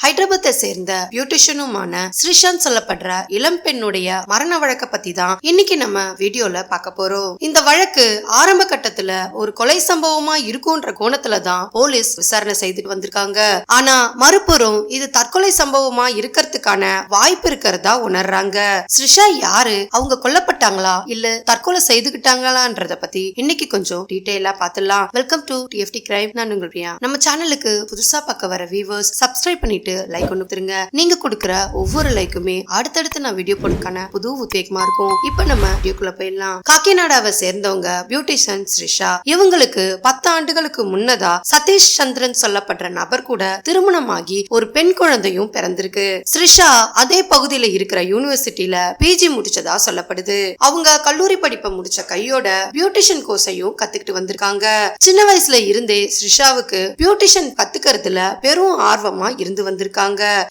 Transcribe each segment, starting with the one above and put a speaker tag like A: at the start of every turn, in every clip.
A: ஹைதராபாத்தை சேர்ந்த பியூட்டிஷியனுமான ஸ்ரீஷாந்த் சொல்லப்படுற இளம் பெண்ணுடைய மரண வழக்க பத்தி தான் இன்னைக்கு நம்ம வீடியோல பார்க்க போறோம். இந்த வழக்கு ஆரம்ப கட்டத்துல ஒரு கொலை சம்பவமா இருக்கும்ன்ற கோணத்துல தான் போலீஸ் விசாரணை செய்துட்டு வந்திருக்காங்க. ஆனா மறுபுறம் இது தற்கொலை சம்பவமா இருக்கிறதுக்கான வாய்ப்பு இருக்கிறதா உணர்றாங்க. ஸ்ரிஷா யாரு, அவங்க கொல்லப்பட்டாங்களா இல்ல தற்கொலை செய்துகிட்டாங்களான்றத பத்தி இன்னைக்கு கொஞ்சம் டீடைலா பாத்துலாம். Welcome to DFT crime. நான் உங்கள் பிரியா. நம்ம சேனலுக்கு புதுசா பார்க்க வர வியூவர்ஸ் சப்ஸ்கிரைப் பண்ணிட்டு லைக் ஒண்ணு தருங்க. நீங்க கொடுக்கிற ஒவ்வொரு லைக்குமே அடுத்தடுத்து நான் வீடியோ போடுறதுக்கான புது உத்வேகமா இருக்கும். இப்ப நம்ம வீடியோக்குள்ள போயிடலாம். காக்கிநாடாவை சேர்ந்தவங்க பியூட்டிஷியன் ஸ்ரிஷா. இவங்களுக்கு 10 ஆண்டுகளுக்கு முன்னதா சதீஷ் சந்திரன் சொல்லப்படுற நபர் கூட திருமணமாகி ஒரு பெண் குழந்தையும் பிறந்திருக்கு. ஸ்ரிஷா அதே பகுதியில இருக்கிற யூனிவர்சிட்டியில பிஜி முடிச்சதா சொல்லப்படுது. அவங்க கல்லூரி படிப்பை முடிச்ச கையோட பியூட்டிஷியன் கோர்ஸையும் கத்துக்கிட்டு வந்திருக்காங்க. சின்ன வயசுல இருந்தே ஸ்ரிஷாவுக்கு பியூட்டிஷியன் கத்துக்கிறதுல பெரும் ஆர்வமா இருந்து வந்திருக்காங்க.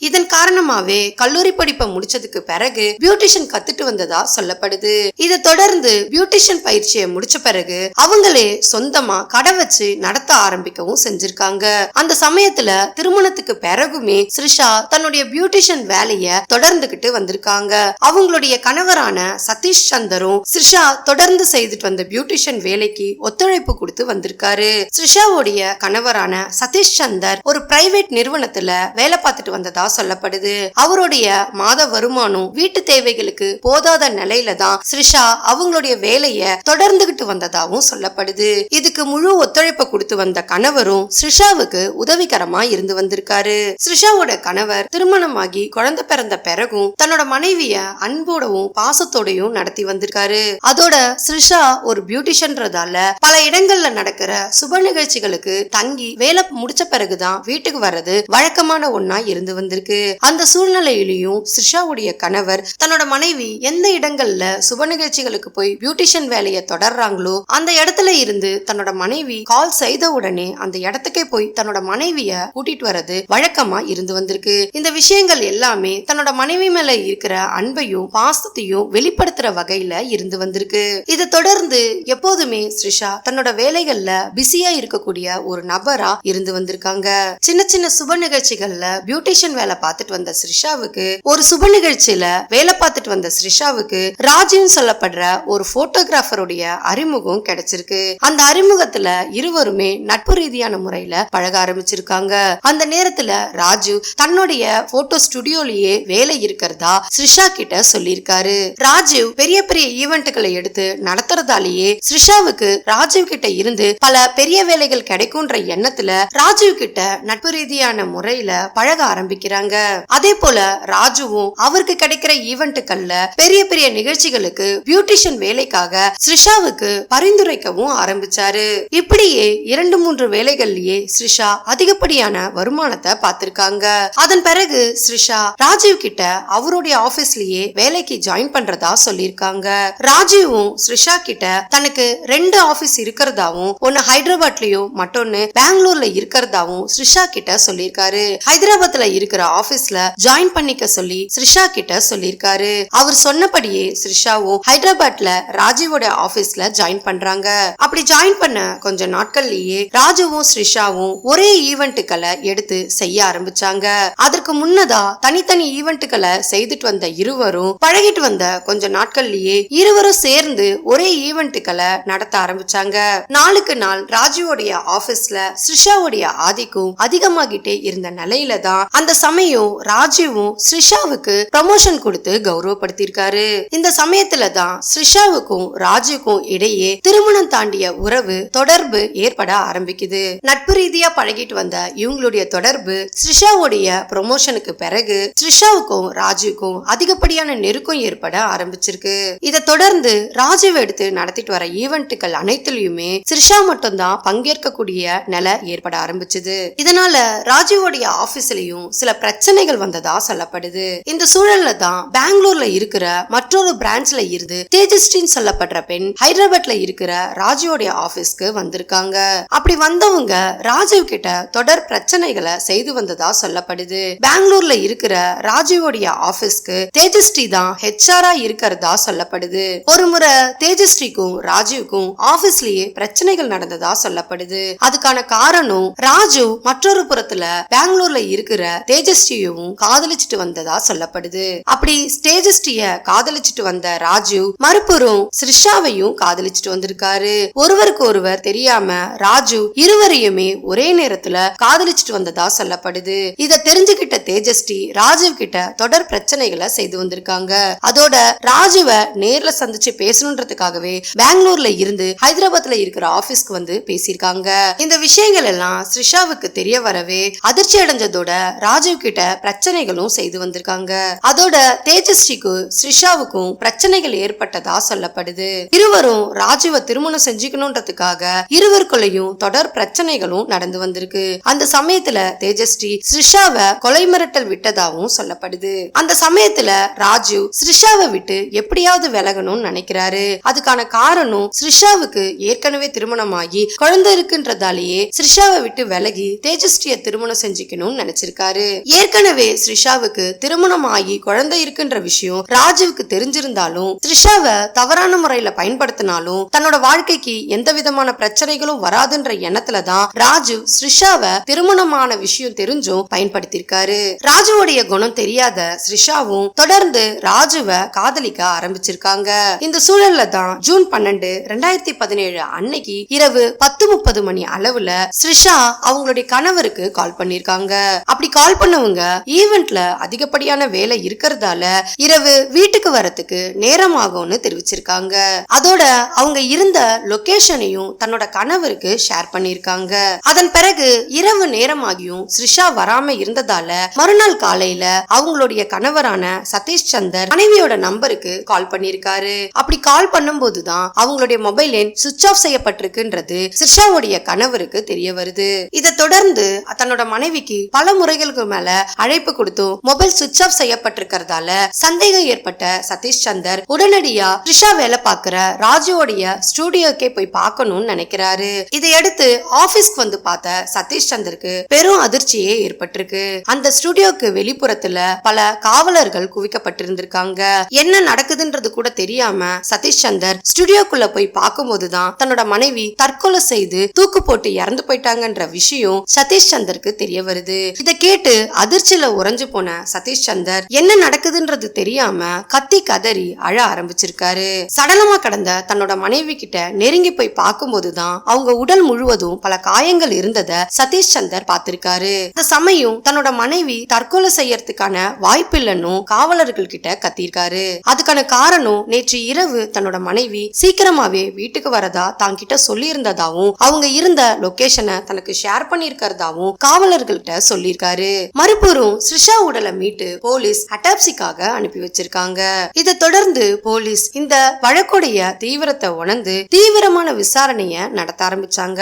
A: இதன் காரணமாவே கல்லூரி படிப்பை முடிச்சதுக்கு பிறகு பியூட்டிஷியன் கத்துட்டு வந்ததா சொல்லப்படுது. இதை தொடர்ந்து பியூட்டிஷியன் பயிற்சியை முடிச்ச பிறகு அவங்களே சொந்தமா கடை வச்சு நடத்த ஆரம்பிக்கவும் செஞ்சிருக்காங்க. அந்த சமயத்துல திருமணத்துக்கு பிறகுமே ஸ்ரிஷா தன்னுடைய பியூட்டிஷியன் வேலைய தொடர்ந்துகிட்டு வந்திருக்காங்க. அவங்களுடைய கணவரான சதீஷ் சந்தரும் ஸ்ரிஷா தொடர்ந்து செய்துட்டு வந்த பியூட்டிஷியன் வேலைக்கு ஒத்துழைப்பு கொடுத்து வந்திருக்காரு. ஸ்ரிஷாவுடைய கணவரான சதீஷ் சந்தர் ஒரு பிரைவேட் நிறுவனத்துல வேலை பார்த்துட்டு வந்ததா சொல்லப்படுது. அவருடைய மாத வருமானம் வீட்டு தேவைகளுக்கு போதாத நிலையில தான் ஸ்ரிஷா அவங்களுடைய வேலைய தொடர்ந்துகிட்டு வந்ததாவும் சொல்லப்படுது. இதுக்கு முழு ஒத்துழைப்பு கொடுத்து வந்த கணவரும் ஸ்ரிஷாவுக்கு உதவிகரமா இருந்து வந்திருக்காரு. ஸ்ரிஷாவோட கணவர் திருமணமாகி குழந்தை பிறந்த பிறகும் தன்னோட மனைவிய அன்போடவும் பாசத்தோடையும் நடத்தி வந்திருக்காரு. அதோட ஸ்ரிஷா ஒரு பியூட்டிஷியன்றதால பல இடங்கள்ல நடக்கிற சுப நிகழ்ச்சிகளுக்கு தங்கி வேலை முடிச்ச பிறகுதான் வீட்டுக்கு வர்றது வழக்கமான ஒன்னா இருந்து வந்திருக்கு. அந்த சூழ்நிலையிலையும் ஸ்ரிஷாவுடைய கணவர் தன்னோட மனைவி எந்த இடங்கள்ல சுப நிகழ்ச்சிகளுக்கு போய் பியூட்டிஷியன் வேலையை தொடர்றாங்களோ அந்த இடத்துல இருந்து தன்னோட மனைவி கால் செய்த உடனே அந்த இடத்துக்கே போய் தன்னோட மனைவிய கூட்டிட்டு வர்றது வழக்கமா இருந்து வந்திருக்கு. இந்த விஷயங்கள் எல்லாமே தன்னோட மனைவி மேல இருக்கிற அன்பையும் பாசத்தையும் வெளிப்படுத்துற வகையில இருந்து வந்திருக்கு. இதை தொடர்ந்து எப்போதுமே ஸ்ரிஷா தன்னோட வேலைகள்ல பிஸியா இருக்கக்கூடிய ஒரு நபரா இருந்து வந்திருக்காங்க. சின்ன சின்ன சுப நிகழ்ச்சிகள்ல பியூட்டிஷியன் வேலை பார்த்துட்டு வந்த ஸ்ரிஷாவுக்கு ஒரு சுப நிகழ்ச்சியில வேலை பார்த்துட்டு வந்த ஸ்ரிஷாவுக்கு ராஜீவ் சொல்லப்படுற ஒரு போட்டோகிராஃபருடைய அறிமுகம் கிடைச்சிருக்கு. அந்த அறிமுகத்துல இருவருமே நட்பு ரீதியான முறையில பழக ஆரம்பிச்சிருக்காங்க. அந்த நேரத்துல ராஜீவ் தன்னுடைய போட்டோ ஸ்டுடியோலயே வேலை இருக்கிறதா ஸ்ரிஷா கிட்ட சொல்லியிருக்காரு. ராஜீவ் பெரிய பெரிய ஈவென்ட்களை எடுத்து நடத்துறதாலேயே ஸ்ரிஷாவுக்கு ராஜீவ் கிட்ட இருந்து பல பெரிய வேலைகள் கிடைக்கும்ன்ற எண்ணத்துல ராஜீவ் கிட்ட நட்பு ரீதியான முறையில பழக ஆரம்பிக்கிறாங்க. அதே போல ராஜுவும் அவருக்கு கிடைக்கிற ஈவென்ட்டுகள்ல பெரிய பெரிய நிகழ்ச்சிகளுக்கு பியூட்டிஷியன் வேலைக்காக ஸ்ரிஷாவுக்கு பரிந்துரைக்கவும் ஆரம்பிச்சாரு. இப்படியே 2-3 வேலைகள்லயே ஸ்ரிஷா அதிகப்படியான வருமானத்தை பார்த்திருக்காங்க. அதன் பிறகு ஸ்ரிஷா ராஜீவ் கிட்ட அவருடைய ஆபீஸ்லயே வேலைக்கு ஜாயின் பண்றதா சொல்லிருக்காங்க. ராஜீவும் ஸ்ரிஷா கிட்ட தனக்கு 2 ஆபீஸ் இருக்கிறதாவும் ஒன்னு ஹைதராபாத்லயும் மற்றொன்னு பெங்களூர்ல இருக்கிறதாவும் ஸ்ரிஷா கிட்ட சொல்லிருக்காரு. ஹைதராபாத்ல இருக்கிற ஆபீஸ்ல ஜாயின் பண்ணிக்க சொல்லி ஸ்ரிஷா கிட்ட சொல்லிருக்காரு. அவர் சொன்னபடியே ஸ்ரிஷாவும் ஹைதராபாத்ல ராஜீவோட ஆபீஸ்ல ஜாயின் பண்றாங்க. அப்படி ஜாயின் பண்ண கொஞ்ச நாட்கள்லயே ராஜுவும் ஸ்ரிஷாவும் ஒரே ஈவென்ட்டுகளை எடுத்து செய்ய ஆரம்பிச்சாங்க. அதற்கு முன்னதா தனித்தனி ஈவென்ட்டுகளை செய்துட்டு வந்த இருவரும் பழகிட்டு வந்த கொஞ்ச நாட்கள்லயே இருவரும் சேர்ந்து ஒரே ஈவென்ட்டுகளை நடத்த ஆரம்பிச்சாங்க. நாளுக்கு நாள் ராஜுவோடைய ஆபீஸ்ல ஸ்ரிஷாவுடைய ஆதிக்கம் அதிகமாகிட்டே இருந்த நிலையில தான் அந்த சமயம் ராஜீவும் ஸ்ரிஷாவுக்கு ப்ரமோஷன் கொடுத்து கௌரவப்படுத்திருக்காரு. இந்த சமயத்துல தான் ஸ்ரிஷாவுக்கும் ராஜீவுக்கும் இடையே திருமணம் தாண்டிய உறவு தொடர்பு ஏற்பட ஆரம்பிக்குது. நட்பு ரீதியா பழகிட்டு வந்த இவங்களுடைய தொடர்பு ஸ்ரிஷாவுடைய ப்ரமோஷனுக்கு பிறகு ஸ்ரிஷாவுக்கும் ராஜீவுக்கும் அதிகப்படியான நெருக்கம் ஏற்பட ஆரம்பிச்சிருக்கு. இதை தொடர்ந்து ராஜீவ் எடுத்து நடத்திட்டு வர ஈவென்ட்டுகள் அனைத்திலுமே ஸ்ரிஷா மட்டும் தான் பங்கேற்கக்கூடிய நிலை ஏற்பட ஆரம்பிச்சது. இதனால ராஜீவோடைய ஆபீஸ்லயும் சில பிரச்சனைகள் வந்ததா சொல்லப்படுது. இந்த சூழல்ல தான் பெங்களூர்ல இருக்கிற மற்றொரு பிரான்ச்ல இருந்து தேஜஸ்ரீன்னு சொல்லப்படுற பெண் ஹைதராபாத்ல இருக்கிற ராஜீவோடைய ஆபீஸ்க்கு வந்திருக்காங்க. அப்படி வந்தவங்க ராஜீவ் கிட்ட தொடர் பிரச்சனைகளை செய்து வந்ததா சொல்லப்படுது. பெங்களூர்ல இருக்கிற ராஜீவோடைய ஆபீஸ்க்கு தேஜஸ்ரீ தான் ஹெச்ஆரா இருக்கிறதா சொல்லப்படுது. ஒரு முறை தேஜஸ்ரீக்கும் ராஜீவுக்கும் ஆபீஸ்லயே பிரச்சனைகள் நடந்ததா சொல்லப்படுது. அதுக்கான காரணம் ராஜு மற்றொரு புறத்துல பெங்களூர்ல இருக்கிற தேஜஸ்ரீயவும் காதலிச்சுட்டு வந்ததா சொல்லப்படுது. அப்படி தேஜஸ்ரீய காதலிச்சுட்டு வந்த ராஜு மறுபுறம் ஸ்ரிஷாவையும் காதலிச்சுட்டு வந்திருக்காரு. ஒருவருக்கு ஒருவர் தெரியாம ராஜு இருவரையுமே ஒரே நேரத்துல காதலிச்சுட்டு வந்ததா சொல்லப்படுது. இத தெரிஞ்சுக்கிட்ட தேஜஸ்ரீ ராஜு கிட்ட தொடர் பிரச்சனைகளை செய்து வந்திருக்காங்க. அதோட ராஜுவ நேர்ல சந்திச்சு பேசணுன்றதுக்காகவே பெங்களூர்ல இருந்து ஹைதராபாத்ல இருக்கிற ஆபீஸ்க்கு வந்து பேசியிருக்காங்க. இந்த விஷயங்கள் எல்லாம் ஸ்ரிஷாவுக்கு தெரிய வரவே அதிர்ச்சி அடைஞ்சதோட ராஜு கிட்ட பிரச்சனைகளும் செய்து வந்திருக்காங்க. அதோட தேஜஸ்ரீக்கு ஸ்ரிஷாவுக்கும் பிரச்சனைகள் ஏற்பட்டதா சொல்லப்படுது. இருவரும் ராஜுவை திருமணம் செஞ்சுக்கணும்ன்றதுக்காக இருவருக்குள்ளயும் தொடர் பிரச்சனைகளும் நடந்து வந்திருக்கு. அந்த சமயத்துல தேஜஸ்ரீ ஸ்ரிஷாவை கொலை மிரட்டல் விட்டதாகவும் சொல்லப்படுது. அந்த சமயத்துல ராஜு ஸ்ரிஷாவை விட்டு எப்படியாவது விலகணும்னு நினைக்கிறாரு. அதுக்கான காரணம் ஸ்ரிஷாவுக்கு ஏற்கனவே திருமணமாகி குழந்தை இருக்குன்றதாலேயே ஸ்ரிஷாவை விட்டு விலகி தேஜஸ்ரீய திருமணம் செஞ்சுக்கணும்னு நினைச்சிருக்காரு. ஏற்கனவே ஸ்ரிஷாவுக்கு திருமணம் ஆகி குழந்தை இருக்குன்ற விஷயம் ராஜுவுக்கு தெரிஞ்சிருந்தாலும் ஸ்ரிஷாவை தவறான முறையில பயன்படுத்தினாலும் தன்னோட வாழ்க்கைக்கு எந்த விதமான பிரச்சனைகளும் வராதுன்ற எண்ணத்துலதான் ராஜு ஸ்ரிஷாவை திருமணமான விஷயம் தெரிஞ்சும் பயன்படுத்திருக்காரு. ராஜுவோடைய குணம் தெரியாத ஸ்ரிஷாவும் தொடர்ந்து ராஜுவை காதலிக்க ஆரம்பிச்சிருக்காங்க. இந்த சூழல்ல தான் ஜூன் 12, 2017 அன்னைக்கு இரவு 10:30 மணி அளவுல ஸ்ரிஷா அவங்களுடைய கணவருக்கு கால் பண்ணிருக்காங்க. அப்படி கால் பண்ணவங்க ஈவென்ட்ல அதிகப்படியான வேலை இருக்கிறதால இரவு வீட்டுக்கு வரத்துக்கு நேரம் ஆகும்னு தெரிவிச்சிருக்காங்க. அதோட அவங்க இருந்த லொகேஷனையும் தன்னோட கணவருக்கு ஷேர் பண்ணிருக்காங்க. அதன் பிறகு இரவு நேரமாகியும் ஸ்ரிஷா வராம இருந்ததால மறுநாள் காலையில அவங்களுடைய கணவரான சதீஷ் சந்தர் மனைவியோட நம்பருக்கு கால் பண்ணிருக்காரு. அப்படி கால் பண்ணும் போதுதான் அவங்களுடைய மொபைல் எண் சுவிட்ச் ஆஃப் செய்யப்பட்டிருக்குன்றது ஸ்ரிஷாவுடைய கணவருக்கு தெரிய வருது. இதை தொடர்ந்து தன்னோட மனைவிக்கு பல முறைகளுக்கு மேல அழைப்பு கொடுத்தும் மொபைல் சுவிட்ச் ஆஃப் செய்யப்பட்டிருக்கிறதால சந்தேகம் ஏற்பட்ட சதீஷ் சந்தர் உடனடியா ஸ்ரிஷா வேலை பார்க்கிற ராஜுவோடைய ஸ்டுடியோக்கே போய் பார்க்கணும்னு நினைக்கிறாரு. இதையடுத்து ஆபீஸ்க்கு வந்து பார்த்த சதீஷ் சந்தருக்கு பெரும் அதிர்ச்சியே ஏற்பட்டிருக்கு. அந்த ஸ்டுடியோக்கு வெளிப்புறத்துல பல காவலர்கள் குவிக்கப்பட்டிருந்திருக்காங்க. என்ன நடக்குதுன்றது கூட தெரியாம சதீஷ் சந்தர் ஸ்டுடியோக்குள்ள போய் பார்க்கும்போதுதான் தன்னோட மனைவி தற்கொலை செய்து தூக்கு போட்டு இறந்து போயிட்டாங்கன்ற விஷயம் சதீஷ் சந்தருக்கு தெரிய வருது. இத கேட்டு அதிர்ச்சியில உறைஞ்சு போன சதீஷ் சந்தர் என்ன நடக்குதுன்றது தெரியாம கத்தி கதறி அழ ஆரம்பிச்சிருக்காரு. சடலமா கடந்த தன்னோட மனைவி கிட்ட நெருங்கி போய் பார்க்கும்போதுதான் அவங்க உடல் முழுவதும் பல காயங்கள் இருந்தத சதீஷ் சந்தர் பார்த்திருக்காரு. இந்த சமயம் தன்னோட மனைவி தற்கொலை செய்யறதுக்கான வாய்ப்பு இல்லைன்னு காவலர்கள் கிட்ட கத்திருக்காரு. அதுக்கான காரணம் நேற்று இரவு தன்னோட மனைவி சீக்கிரமாவே வீட்டுக்கு வரதா தாங்கிட்ட சொல்லி இருந்ததாவும் அவங்க இருந்த லொகேஷனை தனக்கு ஷேர் பண்ணிருக்கிறதாவும் காவலர்கள்ட்ட சொல்லிருக்காரு. மறுபுறம் ஸ்ரிஷா உடலை மீட்டு போலீஸ் அட்டாப்சிக்காக அனுப்பி வச்சிருக்காங்க. இதை தொடர்ந்து போலீஸ் இந்த வழக்குடைய தீவிரத்தை உணர்ந்து தீவிரமான விசாரணைய நடத்த ஆரம்பிச்சாங்க.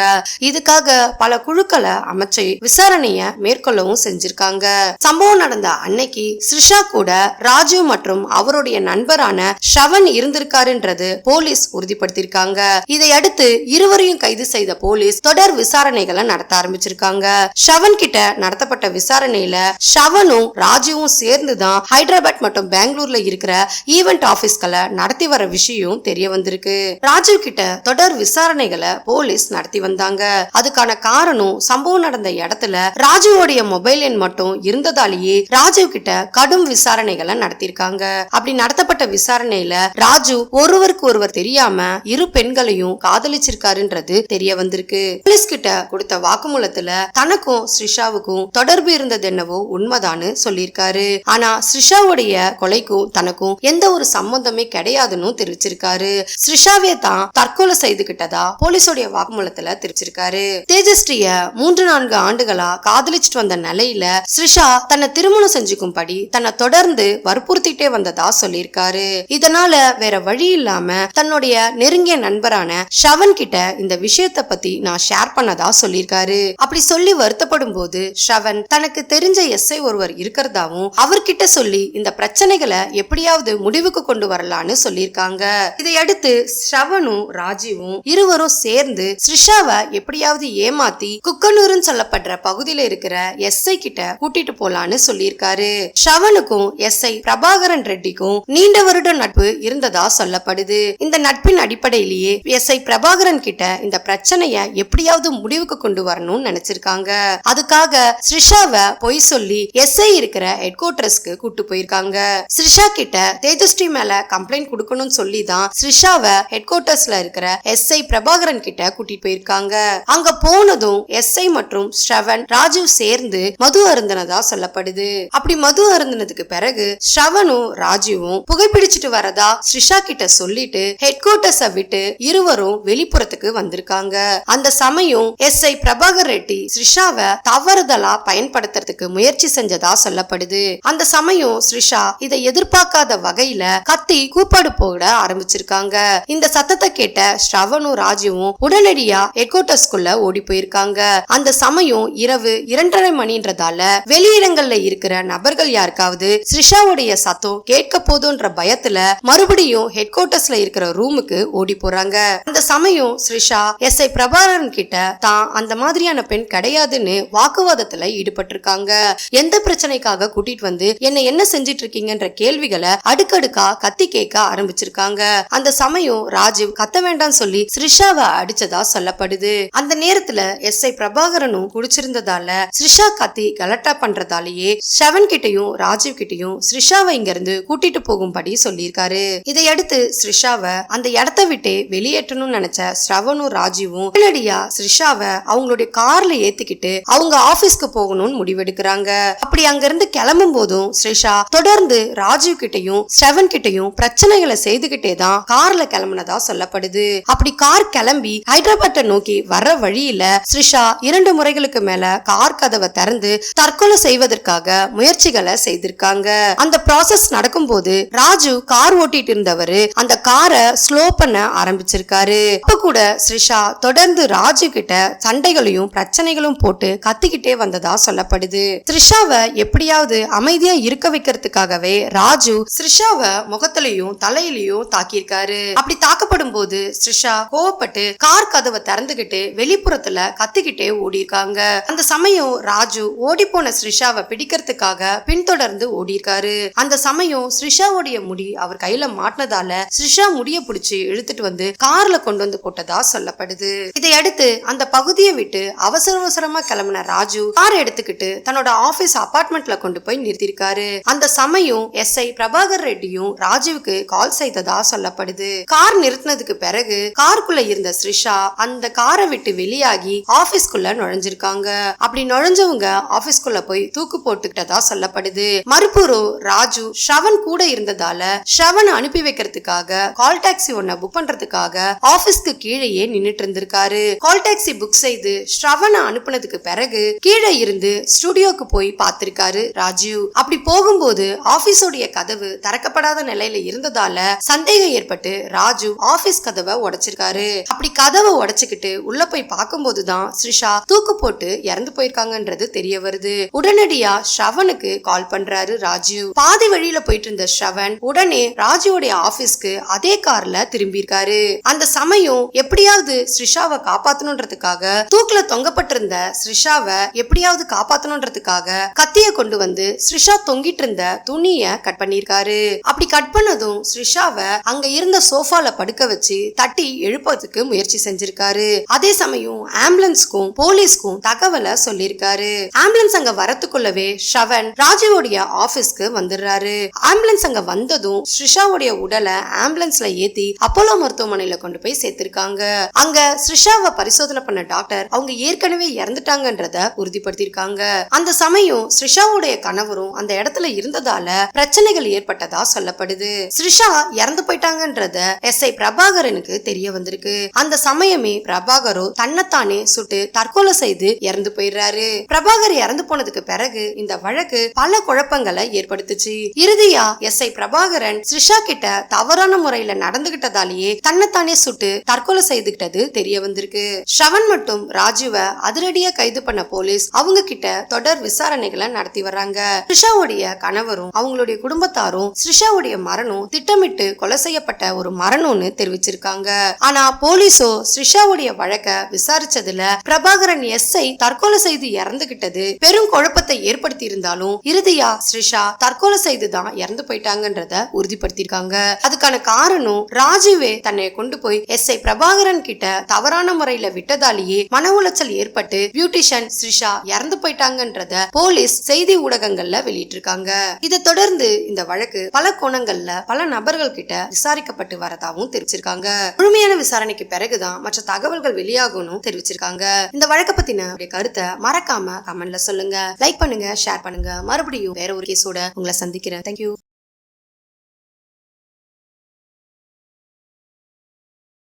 A: இதுக்காக பல குழுக்களை அமைச்சு விசாரணைய மேற்கொள்ளவும் செஞ்சிருக்காங்க. சம்பவம் நடந்த அன்னைக்கு ஸ்ரிஷா கூட ராஜு மற்றும் அவருடைய நண்பரான ஷவன் இருந்திருக்காருன்றது போலீஸ் உறுதிப்படுத்திருக்காங்க. இதை அடுத்து இருவரையும் கைது செய்த போலீஸ் தொடர் விசாரணைகளை நடத்த ஆரம்பிச்சிருக்காங்க. ஷவன் கிட்ட நடத்தப்பட்ட விசாரணையில ஷவனும் ராஜுவும் சேர்ந்துதான் ஹைதராபாத் மற்றும் பெங்களூர்ல இருக்கிற ஈவென்ட் ஆபீஸ்களை நடத்தி வர விஷயம் தெரிய வந்திருக்கு. ராஜு கிட்ட தொடர் விசாரணைகளை போலீஸ் நடத்தி வந்தாங்க. அதுக்கான காரணம் சம்பவம் நடந்த இடத்துல ராஜுவோடைய மொபைல் எண் மட்டும் இருந்ததாலேயே ராஜு கிட்ட கடும் விசாரணைகளை நடத்திருக்காங்க. அப்படி நடத்தப்பட்ட விசாரணையில ராஜு ஒருவருக்கு ஒருவர் தெரியாம இரு பெண்களையும் காதலிச்சிருக்காருன்றது தெரிய வந்திருக்கு. போலீஸ் கிட்ட கொடுத்த வாக்குமூலத்துல தனக்கும் ஸ்ரிஷாவுக்கும் தொடர்பு இருந்தது என்னவோ உண்மைதான்னு சொல்லியிருக்காரு. ஆனா ஸ்ரிஷாவுடைய கொலைக்கும் தனக்கும் எந்த ஒரு சம்பந்தமே கிடையாதுன்னு தெரிவிச்சிருக்காரு. ஸ்ரிஷாவே தான் தற்கொலை செய்துகிட்டதா போலீஸோடைய வாக்குமூலத்துல தெரிவிச்சிருக்காரு. தேஜஸ்ரீய 3-4 ஆண்டுகளா காதலிச்சுட்டு வந்த நிலையில ஸ்ரிஷா தன்னை திருமணம் செஞ்சுக்கும்படி தன்னை தொடர்ந்து வற்புறுத்திட்டே வந்ததா சொல்லியிருக்காரு. இதனால வேற வழி இல்லாம தன்னுடைய நெருங்கிய நண்பரான ஷவன் கிட்ட இந்த விஷயத்தை பத்தி நான் ஷேர் பண்ணதா சொல்லியிருக்காரு. அப்படி சொல்லி வருத்தப்படும் போது ஷவன் தனக்கு தெரிஞ்ச எஸ்ஐ ஒருவர் இருக்கிறதாவும் அவர்கிட்ட சொல்லி இந்த பிரச்சனைகளை எப்படியாவது முடிவுக்கு கொண்டு வரலான்னு சொல்லியிருக்காங்க. இதையடுத்து ஷவனும் ராஜீவும் இருவரும் சேர்ந்து ஸ்ரிஷாவை எப்படியாவது ஏமாத்தி குக்கனூர்னு சொல்லப்படுற பகுதியில இருக்கிற எஸ்ஐ கிட்ட கூட்டிட்டு போலான்னு சொல்லியிருக்காரு. ஷவனுக்கும் எஸ்ஐ பிரபாகரன் ரெட்டிக்கும் நீண்ட வருட நட்பு இருந்ததா சொல்லப்படுது. இந்த நட்பின் அடிப்படையிலேயே எஸ்ஐ பிரபாகரன் கிட்ட இந்த பிரச்சனைய எப்படியாவது முடிவுக்கு கொண்டு வரணும்னு நினைச்சிருக்காங்க. அதுக்காக ஸ்ரிஷா ஸ்ரிஷாவை பொய் சொல்லி எஸ்ஐ இருக்கிற ஹெட் குவார்டர்ஸ்க்கு கூட்டு போயிருக்காங்க. ஸ்ரிஷா கிட்ட தேஜஸ்ரீ மேல கம்ப்ளைண்ட் கொடுக்கணும்னு சொல்லி தான் ஸ்ரிஷாவை ஹெட் குவார்டர்ஸ்ல இருக்கிற எஸ்ஐ பிரபாகரன் கிட்ட கூட்டிட்டு போயிருக்காங்க. அங்க போனதும் எஸ்ஐ மற்றும் ஸ்ரவன் ராஜீவ் சேர்ந்து மது அருந்தினதா சொல்லப்படுது. அப்படி மது அருந்தினதுக்கு பிறகு ஸ்ரவனும் ராஜீவும் புகைப்பிடிச்சிட்டு வரதா ஸ்ரிஷா கிட்ட சொல்லிட்டு ஹெட் குவார்டர்ஸ விட்டு இருவரும் வெளிப்புறத்துக்கு வந்திருக்காங்க. அந்த சமயம் எஸ்ஐ பிரபாகர் ரெட்டி ஸ்ரிஷாவை தவறுதலா பயன்படுத்துறதுக்கு முயற்சி செஞ்சதா சொல்லப்படுது. அந்த சமயம் ஸ்ரிஷா இதை எதிர்பார்க்காத வகையில கத்தி கூப்பாடு போட ஆரம்பிச்சிருக்காங்க. இந்த சத்தத்தை கேட்ட ஸ்ரவனும் ராஜீவும் உடனடியா ஹெட் குவார்டர்ஸ்குள்ள ஓடி போயிருக்காங்க. அந்த சமயம் இரவு 2:30 மணின்றதால வெளியிடங்கள்ல இருக்கிற நபர்கள் யாருக்காவது ஸ்ரிஷாவுடைய சத்தம் கேட்க போதுன்ற பயத்துல மறுபடியும் ஹெட் குவார்டர்ஸ்ல இருக்கிற ரூமுக்கு ஓடி போறாங்க. அந்த சமயம் ஸ்ரிஷா எஸ்ஐ பிரபாகரன் கிட்ட தான் அந்த மாதிரியான பெண் கிடையாதுன்னு வாக்குவாதத்துல ஈடுபட்டிருக்காங்க. எந்த பிரச்சனைக்காக கூட்டிட்டு வந்து என்ன செஞ்சிட்டு இருக்கீங்கன்ற கேள்விகளை அடுக்கடுக்கா கத்தி கேட்க ஆரம்பிச்சிருக்காங்க. அந்த சமயம் ராஜீவ் கத்த வேண்டாம் சொல்லி ஸ்ரிஷாவை அடிச்சதா சொல்லப்படுது. அந்த நேரத்துல எஸ்ஐ பிரபாகரனும் குடிச்சிருந்ததால ஸ்ரிஷா கத்தி கலட்டா பண்றதாலேயே ஸ்ரவன் கிட்டையும் ராஜீவ் கிட்டையும் ஸ்ரிஷாவை இங்க இருந்து கூட்டிட்டு போகும்படி சொல்லியிருக்காரு. இதையடுத்து ஸ்ரிஷாவை அந்த இடத்தை விட்டு வெளியேற்றணும்னு நினைச்ச ஸ்ரவனும் ராஜீவும் உடனடியா ஸ்ரிஷாவை அவங்களுடைய கார்ல ஏத்திக்கிட்டு அவங்க ஆபீஸ்க்கு போகணும்னு முடிவெடுக்கிறாங்க. அப்படி அங்க இருந்து கிளம்பும் போதும் ஸ்ரிஷா தொடர்ந்து ராஜீவ் கிட்டையும் ஸ்ரவன் கிட்டையும் பிரச்சனைகளை செய்துகிட்டே தான் கார்ல கிளம்புனதா சொல்லப்படுது. அப்படி கார் கிளம்பி ஹைதராபாத்தை நோக்கி வர்ற வழியில ஸ்ரிஷா 2 முறைகளுக்கு மேல கார் கதவை திறந்து தற்கொலை செய்வதற்காக முயற்சிகளை செய்திருக்காங்க. அந்த ப்ராசஸ் நடக்கும் போது ராஜு கார் ஓட்டிட்டு இருந்தவரு அந்த காரை ஸ்லோ பண்ண ஆரம்பிச்சிருக்காரு. அப்ப கூட ஸ்ரிஷா தொடர்ந்து ராஜு கிட்ட சண்டைகளையும் பிரச்சனைகளும் போட்டு கத்திக்கிட்டே வந்ததா சொல்லப்படுது. ஸ்ரிஷாவை எப்படியாவது அமைதியா இருக்க வைக்கிறதுக்காகவே ராஜு ஸ்ரிஷாவை முகத்திலையும் தலையிலையும் தாக்கியிருக்காரு. அப்படி தாக்கப்படும் போது ஸ்ரிஷா கோவப்பட்டு கார் கதவை திறந்துகிட்டு வெளிப்புறத்துல கத்திக்கிட்டே ஓடி இருக்காங்க. அந்த சமயம் ராஜு ஓடி போன ஸ்ரிஷாவை பிடிக்கிறதுக்காக பின்தொடர்ந்து ஓடி இருக்காரு. அந்த சமயம் ஸ்ரிஷாவுடைய முடி அவர் கையில மாட்டினதால ஸ்ரிஷா முடிய பிடிச்சு இழுத்துட்டு வந்து கார்ல கொண்டு வந்து போட்டதா சொல்லப்படுது. இதையடுத்து அந்த பகுதியை விட்டு அவசரமா கிளம்பின ராஜு கார் எடுத்துக்கிட்டு தன்னோட ஆபீஸ் அபார்ட்மெண்ட்ல கொண்டு போய் நிறுத்திருக்காரு. அந்த சமயம் எஸ்ஐ பிரபாகர் ரெட்டியும் ராஜுவுக்கு கால் செய்ததா சொல்லப்படுது. கார் நிறுத்தினதுக்கு பிறகு காருக்குள்ள இருந்த ஸ்ரிஷா அந்த காரை விட்டு வெளியாகி ஆபீஸ்க்குள்ள நுழைஞ்சிருக்காங்க. அப்படி நுழைஞ்சவங்க ஆபீஸ்க்குள்ள போய் தூக்கு போட்டுக்கிட்டதா சொல்லப்படுது. மறுபுறம் ராஜு ஸ்ரவன் கூட இருந்ததால ஸ்ரவன் அனுப்பி வைக்கிறதுக்காக கால் டாக்ஸி ஒன்ன புக் பண்றதுக்காக ஆபீஸ்க்கு கீழேயே நின்னுட்டு இருந்திருக்காரு. கால் டாக்ஸி புக் செய்து ஸ்ரவனை அனுப்புனதுக்கு பிறகு கீழே இருந்து ஸ்டுடியோக்கு போய் பார்த்திருக்காரு ராஜீவ். அப்படி போகும்போது ஆபீஸோடைய கதவு திறக்கப்படாத நிலையில இருந்ததால சந்தேகம் ஏற்பட்டு ராஜு ஆபீஸ் கதவை உடைச்சிருக்காரு. அப்படி கதவை உடைச்சுக்கிட்டு உள்ள போய் பார்க்கும்போதுதான் ஸ்ரிஷா தூக்கு போட்டு இறந்து போயிருக்காங்கன்றது தெரிய வருது. உடனடியா ஸ்ரவனுக்கு கால் பண்றாரு ராஜீவ். பாதி வழியில போயிட்டு இருந்த ஸ்ரவன் உடனே ராஜுவோடைய ஆபீஸ்க்கு அதே கார்ல திரும்பி இருக்காரு. அந்த சமயம் எப்படியாவது ஸ்ரிஷாவை காப்பாத்தணும்ன்றதுக்காக தூக்குல தொங்கப்பட்டிருந்த ஸ்ரிஷாவை எப்படியாவது காப்பாத்தணும்ன்றதுக்காக கத்திய கொண்டு வந்து ஸ்ரிஷா தொங்கிட்டு இருந்த துணிய கட் பண்ணிருக்காரு. அப்படி கட் பண்ணதும் ஸ்ரிஷாவை அங்க இருந்த சோஃபால படுக்க வச்சு தட்டி எழுப்பதுக்கு முயற்சி செஞ்சிருக்காரு. அதே சமயம் ஆம்புலன்ஸ்க்கும் போலீஸ்க்கும் தகவலை சொல்லிருக்காரு. ஆம்புலன்ஸ் அங்க வரத்துக்குள்ளவே ஸ்ரவன் ராஜுவோடைய ஆபீஸ்க்கு வந்துடுறாரு. ஆம்புலன்ஸ் அங்க வந்ததும் ஸ்ரிஷாவுடைய உடலை ஆம்புலன்ஸ்ல ஏத்தி அப்போலோ மருத்துவமனையில கொண்டு போய் சேர்த்திருக்காங்க. அங்க ஸ்ரிஷாவை பரிசோதனை பண்ண டாக்டர் அவங்க ஏற்கனவே இறந்துட்டாங்கன்றத உறுதிப்படுத்திருக்காங்க. அந்த சமயம் ஸ்ரிஷாவுடைய கணவரும் அந்த இடத்துல இருந்ததால பிரச்சனைகள் ஏற்பட்டதா சொல்லப்படுது. ஸ்ரிஷா இறந்து போயிட்டாங்கன்றத எஸ்ஐ பிரபாகரனுக்கு தெரிய வந்திருக்கு. அந்த சமயமே பிரபாகரோ தன்னைத்தானே சுட்டு தற்கொலை செய்து இறந்து போயிடுறாரு. பிரபாகர் இறந்து போனதுக்கு பிறகு இந்த வழக்கு பல குழப்பங்களை ஏற்படுத்துச்சு. இறுதியா எஸ்ஐ பிரபாகரன் ஸ்ரிஷா கிட்ட தவறான முறையில நடந்துகிட்டதாலேயே தன்னைத்தானே சுட்டு தற்கொலை செய்துகிட்டது தெரிய வந்திருக்கு. ஸ்ரவன் மற்றும் ராஜுவை அதிரடியா கைது பண்ண போலீஸ் அவங்க கிட்ட தொடர் விசாரணைகளை நடத்தி வர்றாங்க. ஸ்ரிஷாவுடைய கணவரும் அவங்களுடைய குடும்பத்தாரும் ஸ்ரிஷாவுடைய மரணம் திட்டமிட்டு கொலை செய்யப்பட்ட ஒரு மரணம்னு தெரிவிச்சிருக்காங்க. ஆனா போலீஸோ ஸ்ரிஷாவுடைய வழக்க விசாரிச்சதுல பிரபாகரன் எஸ்ஐ தற்கொலை செய்து இறந்துகிட்டது பெரும் குழப்பத்தை ஏற்படுத்தி இருந்தாலும் இறுதியா ஸ்ரிஷா தற்கொலை செய்துதான் இறந்து போயிட்டாங்கன்றத உறுதிப்படுத்திருக்காங்க. அதுக்கான காரணம் ராஜுவே தன்னை கொண்டு போய் எஸ்ஐ பிரபாகரன் கிட்ட தவறான முறையில விட்டதாலேயே மன உளைச்சல் ஏற்பட்டு பியூட்டிஷியன் ஸ்ரிஷா இறந்து போயிட்டாங்கன்றத போலீஸ் செய்தி ஊடகங்கள்ல வெளியிட்டிருக்காங்க. இதை தொடர்ந்து இந்த வழக்கு பல கோணங்கள்ல பல நபர்கள் கிட்ட விசாரிக்கப்பட்டு வரதாவும் தெரிவிச்சிருக்காங்க. முழுமையான விசாரணைக்கு பிறகுதான் மற்ற தகவல்கள் வெளியாகணும் தெரிவிச்சிருக்காங்க. இந்த வழக்க பத்தின கருத்தை மறக்காம கமெண்ட்ல சொல்லுங்க. லைக் பண்ணுங்க, ஷேர் பண்ணுங்க. மறுபடியும் வேற ஒரு கேஸோட உங்களை சந்திக்கிறேன். தேங்க்யூ.